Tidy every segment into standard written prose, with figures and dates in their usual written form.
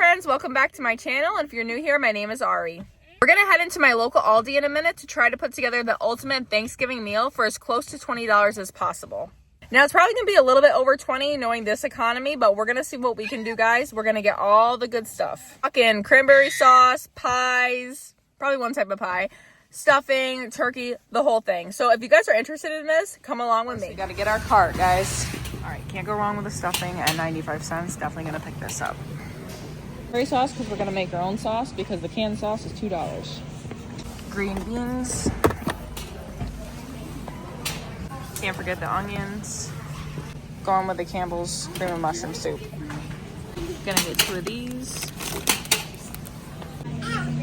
friends, welcome back to my channel, and if you're new here, my name is Ari. We're gonna head into my local Aldi in a minute to try to put together the ultimate Thanksgiving meal for as close to $20 as possible. Now, it's probably gonna be a little bit over 20 knowing this economy, but we're gonna see what we can do, guys. We're gonna get all the good stuff. Fucking cranberry sauce, pies, probably one type of pie, stuffing, turkey, the whole thing. So if you guys are interested in this, come along with me. We gotta get our cart, guys. All right, can't go wrong with the stuffing at 95 cents. Definitely gonna pick this up. Cranberry sauce, because we're gonna make our own sauce, because the canned sauce is $2. Green beans. Can't forget the onions. Going with the Campbell's cream and mushroom soup. Gonna get 2 of these.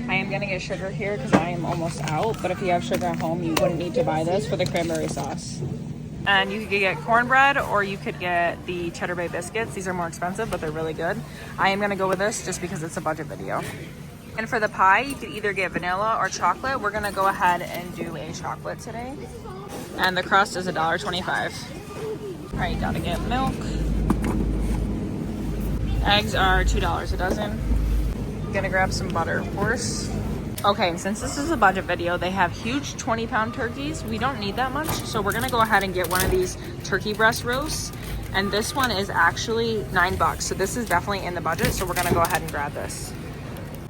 I am gonna get sugar here because I am almost out, but if you have sugar at home, you wouldn't need to buy this for the cranberry sauce. And you could get cornbread, or you could get the Cheddar Bay biscuits. These are more expensive, but they're really good. I am gonna go with this just because it's a budget video. And for the pie, you could either get vanilla or chocolate. We're gonna go ahead and do a chocolate today. And the crust is $1.25. All right, gotta get milk. Eggs are $2 a dozen. Gonna grab some butter, of course. Okay, since this is a budget video, they have huge 20-pound turkeys. We don't need that much, so we're gonna go ahead and get one of these turkey breast roasts. And this one is actually $9, so this is definitely in the budget, so we're gonna go ahead and grab this.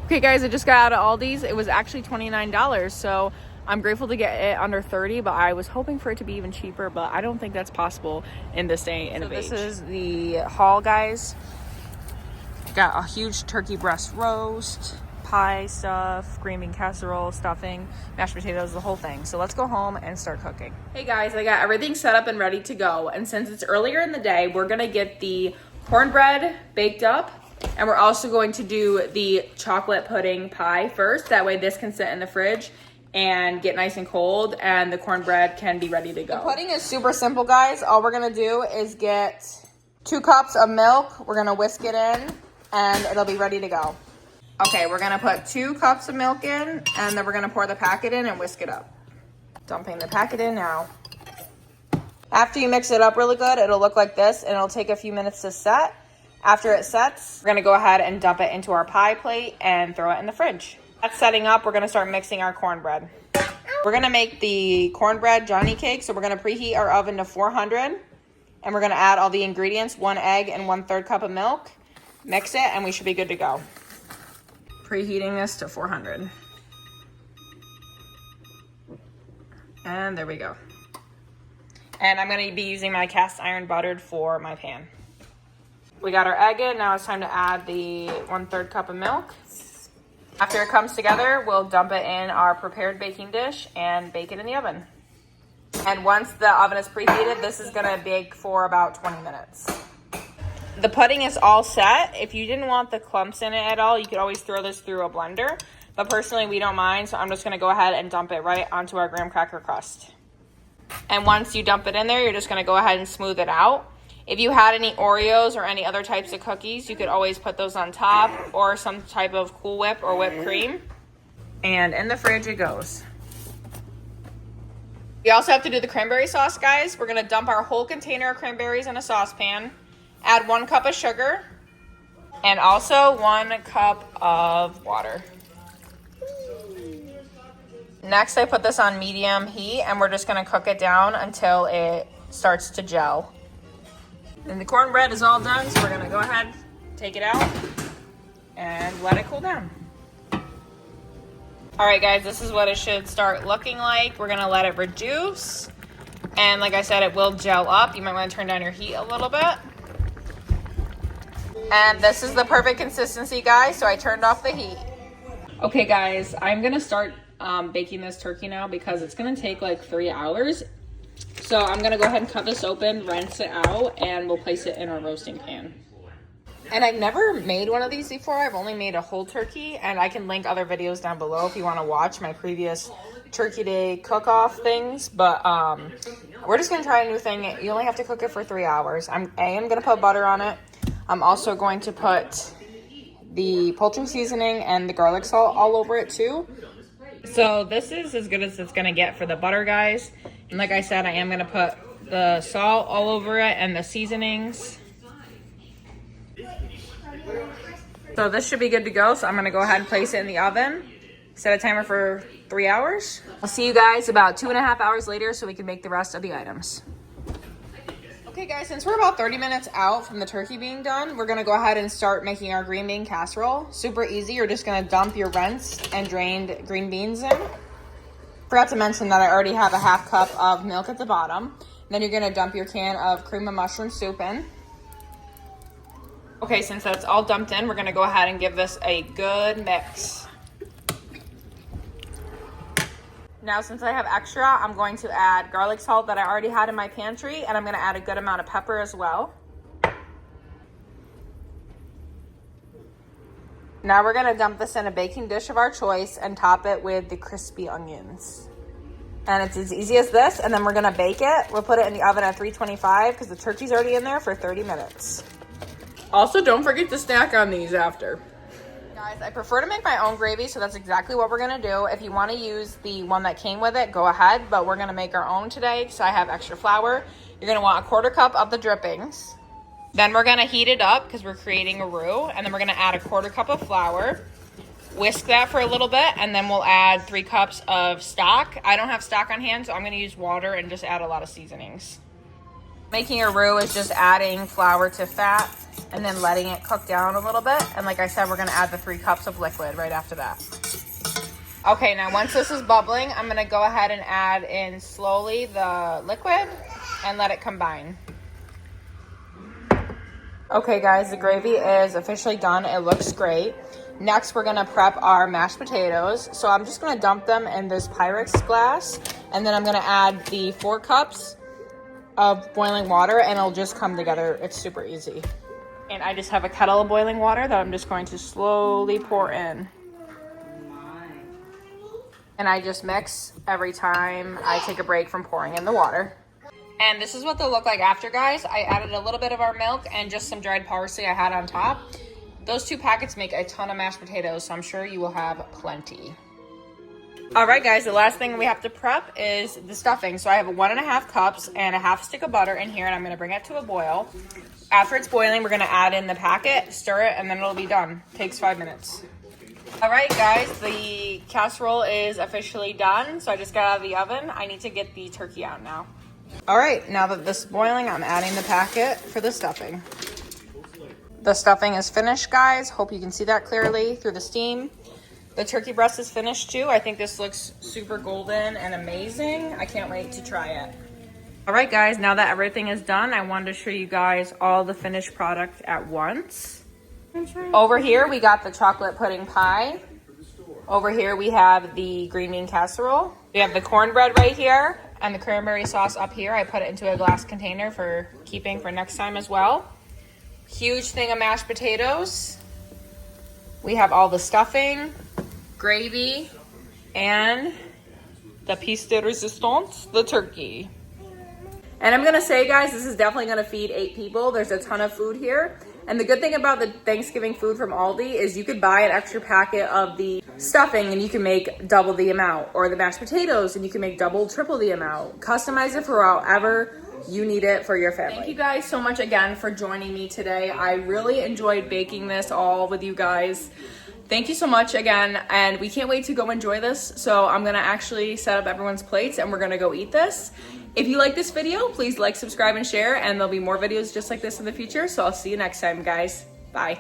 Okay guys, I just got out of Aldi's. It was actually $29, so I'm grateful to get it under 30, but I was hoping for it to be even cheaper, but I don't think that's possible in this day and age. This is the haul, guys. Got a huge turkey breast roast, pie stuff, green bean casserole, stuffing, mashed potatoes, the whole thing. So let's go home and start cooking. Hey guys, I got everything set up and ready to go. And since it's earlier in the day, we're gonna get the cornbread baked up, and we're also going to do the chocolate pudding pie first. That way this can sit in the fridge and get nice and cold, and the cornbread can be ready to go. The pudding is super simple, guys. All we're gonna do is get 2 cups of milk. We're gonna whisk it in, and it'll be ready to go. Okay, we're gonna put 2 cups of milk in, and then we're gonna pour the packet in and whisk it up. Dumping the packet in now. After you mix it up really good, it'll look like this, and it'll take a few minutes to set. After it sets, we're gonna go ahead and dump it into our pie plate and throw it in the fridge. That's setting up. We're gonna start mixing our cornbread. We're gonna make the cornbread Johnny cake, so we're gonna preheat our oven to 400, and we're gonna add all the ingredients, 1 egg and 1/3 cup of milk. Mix it, and we should be good to go. Preheating this to 400. And there we go. And I'm gonna be using my cast iron buttered for my pan. We got our egg in. Now it's time to add the 1/3 cup of milk. After it comes together, we'll dump it in our prepared baking dish and bake it in the oven. And once the oven is preheated, this is gonna bake for about 20 minutes. The pudding is all set. If you didn't want the clumps in it at all, you could always throw this through a blender. But personally, we don't mind, so I'm just gonna go ahead and dump it right onto our graham cracker crust. And once you dump it in there, you're just gonna go ahead and smooth it out. If you had any Oreos or any other types of cookies, you could always put those on top, or some type of Cool Whip or whipped cream. And in the fridge it goes. We also have to do the cranberry sauce, guys. We're gonna dump our whole container of cranberries in a saucepan. Add 1 cup of sugar and also 1 cup of water. Next, I put this on medium heat, and we're just gonna cook it down until it starts to gel. And the cornbread is all done, so we're gonna go ahead, take it out, and let it cool down. All right, guys, this is what it should start looking like. We're gonna let it reduce, and like I said, it will gel up. You might wanna turn down your heat a little bit. And this is the perfect consistency, guys, so I turned off the heat. Okay, guys, I'm gonna start baking this turkey now because it's gonna take like 3 hours. So I'm gonna go ahead and cut this open, rinse it out, and we'll place it in our roasting pan. And I've never made one of these before. I've only made a whole turkey, and I can link other videos down below if you wanna watch my previous Turkey Day cook-off things. But we're just gonna try a new thing. You only have to cook it for 3 hours. I am gonna put butter on it. I'm also going to put the poultry seasoning and the garlic salt all over it too. So this is as good as it's gonna get for the butter, guys. And like I said, I am gonna put the salt all over it and the seasonings. So this should be good to go. So I'm gonna go ahead and place it in the oven. Set a timer for 3 hours. I'll see you guys about 2.5 hours later so we can make the rest of the items. Okay guys, since we're about 30 minutes out from the turkey being done, we're gonna go ahead and start making our green bean casserole. Super easy. You're just gonna dump your rinsed and drained green beans in. Forgot to mention that I already have a 1/2 cup of milk at the bottom. Then you're gonna dump your can of cream of mushroom soup in. Okay, since that's all dumped in, we're gonna go ahead and give this a good mix. Now, since I have extra, I'm going to add garlic salt that I already had in my pantry, and I'm gonna add a good amount of pepper as well. Now we're gonna dump this in a baking dish of our choice and top it with the crispy onions. And it's as easy as this, and then we're gonna bake it. We'll put it in the oven at 325 because the turkey's already in there for 30 minutes. Also, don't forget to snack on these after. Guys, I prefer to make my own gravy, so that's exactly what we're gonna do. If you wanna use the one that came with it, go ahead, but we're gonna make our own today because I have extra flour. You're gonna want a 1/4 cup of the drippings. Then we're gonna heat it up because we're creating a roux, and then we're gonna add a 1/4 cup of flour. Whisk that for a little bit, and then we'll add 3 cups of stock. I don't have stock on hand, so I'm gonna use water and just add a lot of seasonings. Making a roux is just adding flour to fat and then letting it cook down a little bit. And like I said, we're gonna add the 3 cups of liquid right after that. Okay, now once this is bubbling, I'm gonna go ahead and add in slowly the liquid and let it combine. Okay guys, the gravy is officially done. It looks great. Next, we're gonna prep our mashed potatoes. So I'm just gonna dump them in this Pyrex glass, and then I'm gonna add the 4 cups of boiling water, and it'll just come together. It's super easy. And I just have a kettle of boiling water that I'm just going to slowly pour in. And I just mix every time I take a break from pouring in the water. And this is what they'll look like after, guys. I added a little bit of our milk and just some dried parsley I had on top. Those 2 packets make a ton of mashed potatoes, so I'm sure you will have plenty. All right, guys, the last thing we have to prep is the stuffing. So I have 1.5 cups and a 1/2 stick of butter in here, and I'm gonna bring it to a boil. After it's boiling, we're gonna add in the packet, stir it, and then it'll be done. Takes 5 minutes. All right, guys, the casserole is officially done. So I just got out of the oven. I need to get the turkey out now. All right, now that this is boiling, I'm adding the packet for the stuffing. The stuffing is finished, guys. Hope you can see that clearly through the steam. The turkey breast is finished too. I think this looks super golden and amazing. I can't wait to try it. All right, guys, now that everything is done, I wanted to show you guys all the finished product at once. Over here, we got the chocolate pudding pie. Over here, we have the green bean casserole. We have the cornbread right here and the cranberry sauce up here. I put it into a glass container for keeping for next time as well. Huge thing of mashed potatoes. We have all the stuffing, gravy, and the piece de resistance, the turkey. And I'm gonna say, guys, this is definitely gonna feed 8 people. There's a ton of food here. And the good thing about the Thanksgiving food from Aldi is you could buy an extra packet of the stuffing and you can make double the amount, or the mashed potatoes and you can make double, triple the amount. Customize it for however you need it for your family. Thank you guys so much again for joining me today. I really enjoyed baking this all with you guys. Thank you so much again, and we can't wait to go enjoy this. So I'm gonna actually set up everyone's plates and we're gonna go eat this. If you like this video, please like, subscribe, and share, and there'll be more videos just like this in the future. So I'll see you next time, guys. Bye.